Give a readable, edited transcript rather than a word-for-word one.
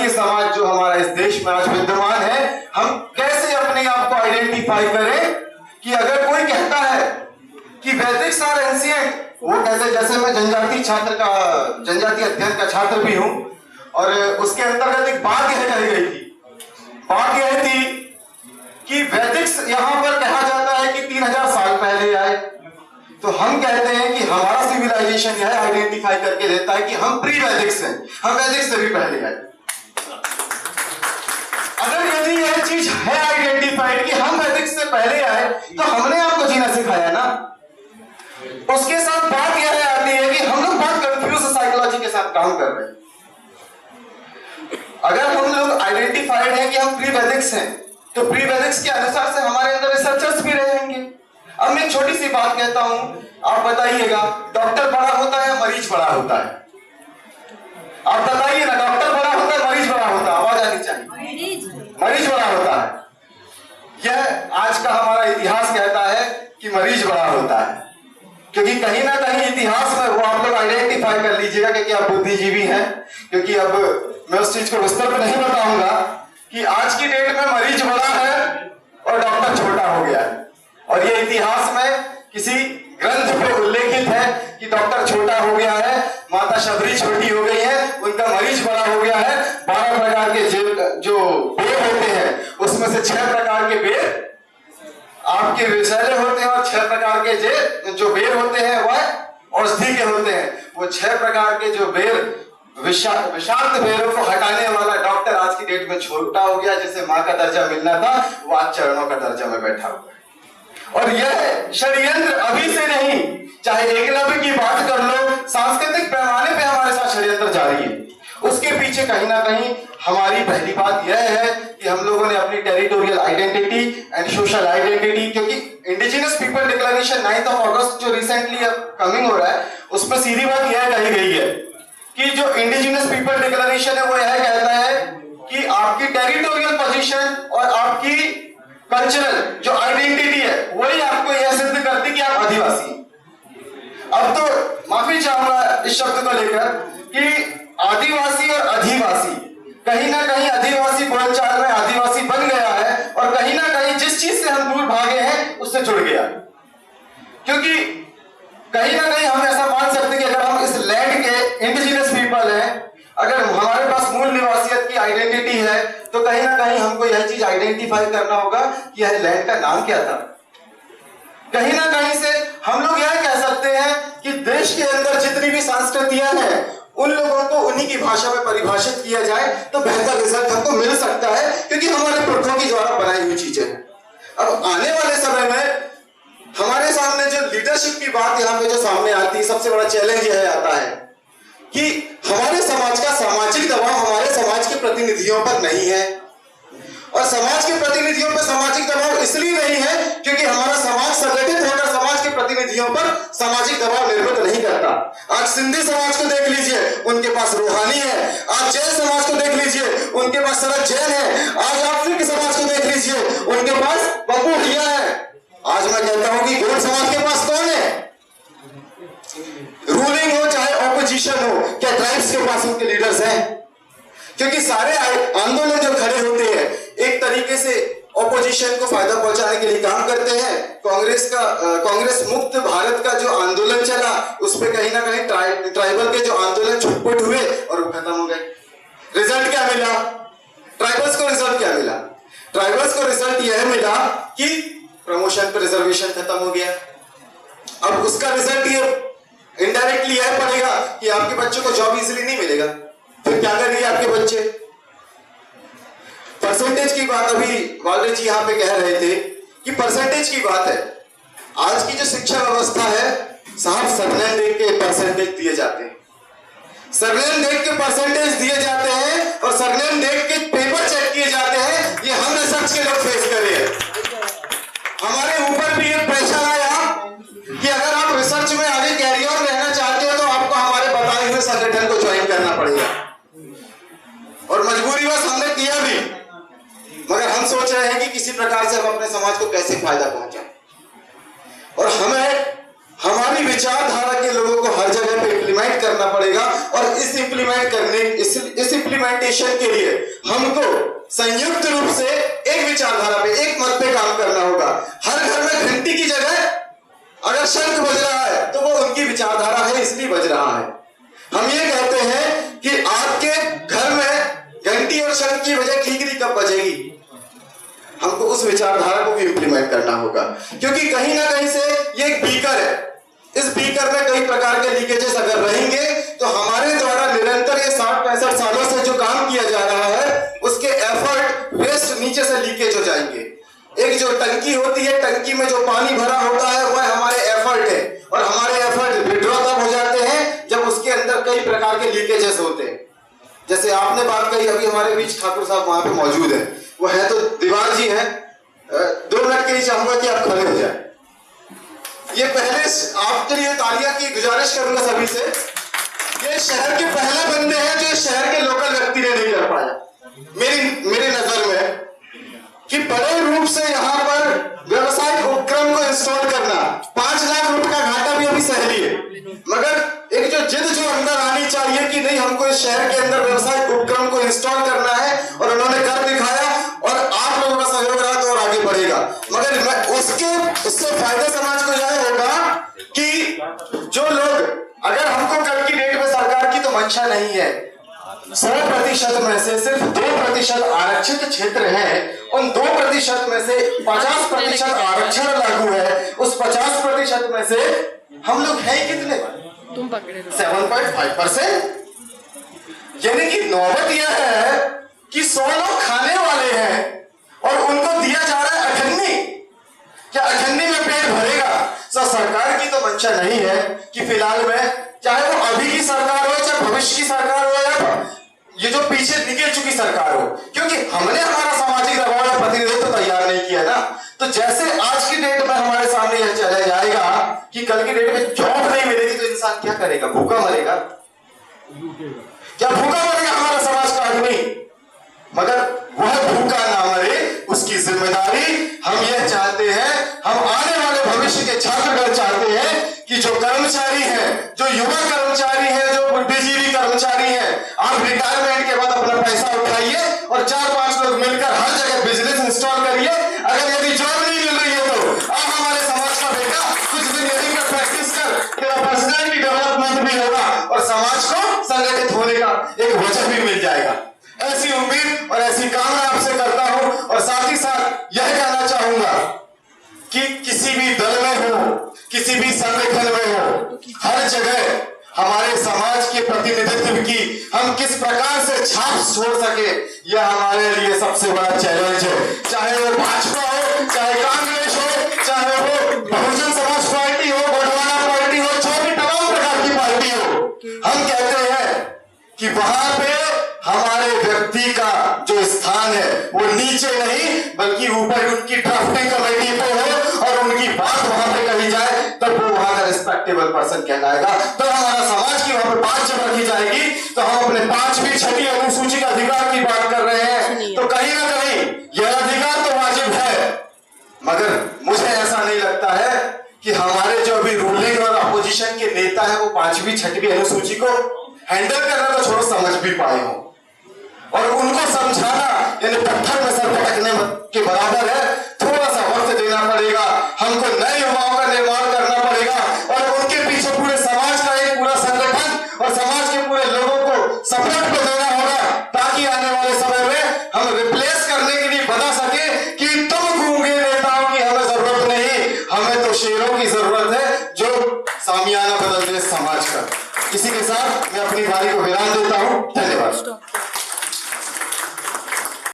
जातीय समाज जो हमारा इस देश में आज विद्यमान है, हम कैसे अपने आप को आइडेंटिफाई करें कि अगर कोई कहता है कि वैदिक्स आर एंशिएंट, वो कहते जैसे मैं जनजातीय अध्ययन का छात्र भी हूं, और उसके अंतर्गत एक बात यह कही गई थी, बात यह थी कि वैदिक्स यहां पर कहा जाता है कि 3000 साल पहले आए, तो हम कहते हैं कि हमारा सिविलाइजेशन यह आइडेंटिफाई करके देता है कि हम प्री वैदिक्स हैं, हम वैदिक से भी पहले आए। अगर यदि यह चीज है आइडेंटिफाइड कि हम वैदिक से पहले आए, तो हमने आपको जीना सिखाया ना। उसके साथ बात यह आती है कि हम लोग बहुत कंफ्यूज साइकोलॉजी के साथ काम कर रहे हैं। अगर हम लोग आइडेंटिफाइड है कि हम प्री वैदिक्स हैं, तो प्री वैदिक्स के अनुसार से हमारे अंदर रिसर्चर्स भी रहेंगे। अब मैं एक छोटी सी बात कहता हूं, आप बताइएगा, डॉक्टर बड़ा होता है, मरीज बड़ा होता है? आप बताइए ना, डॉक्टर बड़ा होता है, मरीज बड़ा होता है? आवाज आनी चाहिए। मरीज बड़ा होता है। यह आज का हमारा इतिहास कहता है कि मरीज बड़ा होता है, क्योंकि कहीं ना कहीं इतिहास में वो आप लोग आइडेंटिफाई कर लीजिएगा, क्योंकि आप बुद्धिजीवी हैं। क्योंकि अब मैं उस चीज को विस्तार में नहीं बताऊंगा कि आज की डेट में मरीज बड़ा है और डॉक्टर छोटा हो गया है, और ये इतिहास में किसी ग्रंथ पे उल्लेखित है कि डॉक्टर छोटा हो गया है, माता शबरी छोटी हो गई है, उनका मरीज बड़ा हो गया है। 12 प्रकार के जो बेर होते हैं, उसमें से 6 प्रकार के बेर आपके विषैले होते हैं, और 6 प्रकार के जो बेर होते हैं वह औषधि के होते हैं। वो 6 प्रकार के जो बेर विषाक्त बेरों को हटाने वाला डॉक्टर आज की डेट में छोटा हो गया, जिसे मां का दर्जा मिलना था वो आज चरणों का दर्जा में बैठा हुआ है। और यह षड्यंत्र अभी से नहीं, चाहे एकलव्य की बात कर लो, सांस्कृतिक पैमाने पे हमारे साथ षड्यंत्र जारी है। उसके पीछे कहीं ना कहीं हमारी पहली बात यह है कि हम लोगों ने अपनी territorial identity and social identity, क्योंकि इंडिजिनस पीपल डिक्लेरेशन 9 अगस्त जो रिसेंटली कमिंग हो रहा है, उसमें सीधी बात यह कही गई है कि जो इंडिजिनस पीपल डिक्लेरेशन है वो यह कहता है कि आपकी टेरिटोरियल पोजीशन और आपकी कल्चरल जो आइडेंटिटी है वही आपको यह सिद्ध करती कि आप आदिवासी। अब तो माफी चाहूंगा इस शब्द को लेकर कि आदिवासी और अधिवासी, कहीं ना कहीं अधिवासी बोलचाल में आदिवासी बन गया है, और कहीं ना कहीं जिस चीज से हम दूर भागे हैं उससे जुड़ गया। क्योंकि कहीं ना कहीं हम ऐसा मान सकते हैं कि अगर हम इस लैंड के इंडिजिनस पीपल हैं, अगर हमारे पास मूल निवासियत की आइडेंटिटी है, तो कहीं ना कहीं हमको यह चीज आइडेंटिफाई करना होगा कि यह लैंड का नाम क्या था। कहीं ना कहीं से हम लोग यह कह सकते हैं कि देश के अंदर जितनी भी संस्कृतियां हैं, उन लोगों को उन्हीं की भाषा में परिभाषित किया जाए तो बेहतर रिजल्ट हमको मिल सकता है, क्योंकि हमारे पुरखों की द्वारा बनाई हुई चीजें हैं। अब आने वाले समय में हमारे सामने जो लीडरशिप की बात यहाँ पे जो सामने आती है, सबसे बड़ा चैलेंज यह आता है कि हमारे समाज का सामाजिक दबाव हमारे समाज के प्रतिनिधियों पर नहीं है, और समाज के प्रतिनिधियों पर सामाजिक दबाव इसलिए नहीं है क्योंकि हमारा समाज संगठित होकर समाज के प्रतिनिधियों पर सामाजिक दबाव निर्मित नहीं करता। आज सिंधी समाज को देख लीजिए, उनके पास रूहानी है। आज जैन समाज को देख लीजिए, उनके पास शरद जैन है। आज आप सिख समाज को देख लीजिए, उनके पास पप्पू भैया है। आज मैं कहता हूं कि गौड़ समाज के पास कौन है? रूलिंग हो चाहे ऑपोजिशन हो, क्या ट्राइब्स के पास उनके लीडर्स हैं? क्योंकि सारे आंदोलन जो खड़े होते हैं एक तरीके से ऑपोजिशन को फायदा पहुंचाने के लिए काम करते हैं। कांग्रेस मुक्त भारत का जो आंदोलन चला, उस पे कहीं ना कहीं ट्राइबल के जो आंदोलन छुटपुट हुए और वो खत्म हो गए। रिजल्ट क्या मिला? ट्राइबल्स को रिजल्ट क्या मिला? ट्राइबल्स को रिजल्ट यह मिला कि प्रमोशन पे रिजर्वेशन खत्म हो गया। अब उसका रिजल्ट ये इनडायरेक्टली यह पड़ेगा कि आपके बच्चों को जॉब इजीली नहीं मिलेगा। फिर क्या करेंगे आपके बच्चे? परसेंटेज की बात अभी वाले जी यहाँ पे कह रहे थे कि परसेंटेज की बात है। आज की जो शिक्षा व्यवस्था है साहब, सरनेम देख के परसेंटेज दिए जाते हैं, सरनेम देख के परसेंटेज दिए जाते हैं, और सरनेम देख के पेपर चेक किए जाते हैं। ये हम रिसर्च के लोग फेस कर रहे हैं। हमारे ऊपर भी एक प्रेशर आया कि अगर आप रिसर्च में आगे कैरियर रहना चाहते हो तो आपको हमारे बताए हुए संगठन को ज्वाइन करना पड़ेगा, और मजबूरीवश हमने किया भी। मगर हम सोच रहे हैं कि किसी प्रकार से हम अपने समाज को कैसे फायदा पहुंचाएं, और हमें हमारी विचारधारा के लोगों को हर जगह पे इम्प्लीमेंट करना पड़ेगा। और इस इम्प्लीमेंट करने इस इम्प्लीमेंटेशन के लिए हमको संयुक्त रूप से एक विचारधारा पे, एक मत पे काम करना होगा। हर घर में घंटी की जगह अगर शंख बज रहा है तो वो उनकी विचारधारा है, इसलिए बज रहा है। हम ये कहते हैं कि आपके घर में घंटी और शंख की वजह ठीकरी कब बजेगी, हमको उस विचारधारा को भी इम्प्लीमेंट करना होगा। क्योंकि कहीं ना कहीं से ये एक बीकर है, इस बीकर में कई प्रकार के लीकेजेस अगर रहेंगे तो हमारे द्वारा निरंतर ये 60-65 सालों से जो काम किया जा रहा है उसके एफर्ट वेस्ट नीचे से लीकेज हो जाएंगे। एक जो टंकी होती है, टंकी में जो पानी भरा होता है वह हमारे एफर्ट है, और हमारे एफर्ट विड्रॉ तब हो जाते हैं जब उसके अंदर कई प्रकार के लीकेजेस होते हैं। जैसे आपने बात कही, अभी हमारे बीच ठाकुर साहब वहां पे मौजूद है, वो है तो दीवार जी है। 2 मिनट के लिए चाहूंगा कि आप खड़े हो जाए। ये पहले आपके लिए तालियां की गुजारिश करूंगा सभी से। ये शहर के पहले बंदे हैं जो शहर के लोकल व्यक्ति ने नहीं कर पाया मेरी नजर में, कि बड़े रूप से यहाँ पर व्यवसायिक उपक्रम को इंस्टॉल करना। 5 लाख रुपए का घाटा भी अभी सह लिए, मगर एक जो जिद जो अंदर आनी चाहिए कि नहीं, हमको इस शहर के अंदर व्यवसायिक उपक्रम को इंस्टॉल करना है, और उन्होंने कर दिखाया, और आप लोगों का सहयोग रहा तो और आगे बढ़ेगा। मगर उससे फायदा समाज को यह होगा कि जो लोग, अगर हमको कल की डेट में सरकार की तो मंशा नहीं है, 100% में से सिर्फ 2% आरक्षित क्षेत्र है, उन 2% में से 50% आरक्षण लागू है, उस 50% में से हम लोग हैं कितने? तुम पकड़े 7.5%। यानी कि नौबत यह है कि 100 लोग खाने वाले हैं और उनको दिया जा रहा है अठन्नी। क्या अठन्नी में पेट भरेगा? सरकार की तो मंशा नहीं है कि फिलहाल में, चाहे वो अभी की सरकार हो, चाहे भविष्य की सरकार हो, या ये जो पीछे निकल चुकी सरकार हो, क्योंकि हमने हमारा सामाजिक दबाव या प्रतिनिधित्व तैयार नहीं किया ना। तो जैसे आज की डेट में हमारे सामने यह चला जाएगा कि कल की डेट में जॉब नहीं मिलेगी तो इंसान क्या करेगा? भूखा मरेगा? क्या भूखा मरेगा हमारा समाज का आदमी? मगर वह भूखा ना मरे, उसकी जिम्मेदारी हम यह चाहते हैं, हम आने वाले भविष्य के छात्रगण चाहते हैं कि जो कर्मचारी हैं, जो युवा कर्मचारी हैं, जो बुद्धिजीवी कर्मचारी हैं, आप रिटायरमेंट के बाद अपना पैसा उठाइए और 4-5 लोग मिलकर हर जगह बिजनेस इंस्टॉल करिए। अगर यदि जॉब नहीं मिल रही है तो आप हमारे समाज का बेटा कुछ दिन यही का प्रैक्टिस कर, तेरा पर्सनैलिटी डेवलपमेंट भी होगा और समाज को संगठित होने का एक वजह भी मिल जाएगा। ऐसी उम्मीद और ऐसी कामना आपसे करता हूं, और साथ ही साथ यह कहना चाहूंगा कि किसी भी दल में हो, किसी भी संगठन में हो, हर जगह हमारे समाज के प्रतिनिधित्व की हम किस प्रकार से छाप छोड़ सके, यह हमारे लिए सबसे बड़ा चैलेंज है। चाहे वो भाजपा हो, चाहे कांग्रेस हो, चाहे वो बहुजन समाज पार्टी हो, गोंडवाना पार्टी हो, जो भी तमाम प्रकार की पार्टी हो, हम कहते हैं कि वहां पे हमारे व्यक्ति का जो स्थान है वो नीचे नहीं बल्कि ऊपर उनकी ड्राफ्टिंग कमेटी पे हो, और उनकी बात वहां पे कही जाए तब वो वहां का रिस्पेक्टेबल पर्सन कहलाएगा। तो हमारा समाज की वहां पर 5 जब रखी जाएगी तो हम अपने 5वीं 6वीं अनुसूची का अधिकार की बात कर रहे हैं, तो कहीं ना कहीं यह अधिकार तो वाजिब है, मगर मुझे ऐसा नहीं लगता है कि हमारे जो अभी रूलिंग और अपोजिशन के नेता है वो 5वीं 6वीं अनुसूची को हैंडल करना तो छोड़ो, समझ भी पाए हो, और उनको समझाना यानी पत्थर में सर पटकने के बराबर है। थोड़ा सा वक्त देना पड़ेगा, हमको नए युवाओं का निर्माण करना पड़ेगा, और उनके पीछे पूरे समाज का एक पूरा संगठन और समाज के पूरे लोगों को सपोर्ट भी देना होगा, ताकि आने वाले समय में हम रिप्लेस करने के लिए बता सके कि तुम गूंगे नेताओं की हमें जरूरत नहीं, हमें तो शेरों की जरूरत है जो सामियाना बदल दे समाज का। इसी के साथ मैं अपनी बारी को विराम देता हूं। धन्यवाद।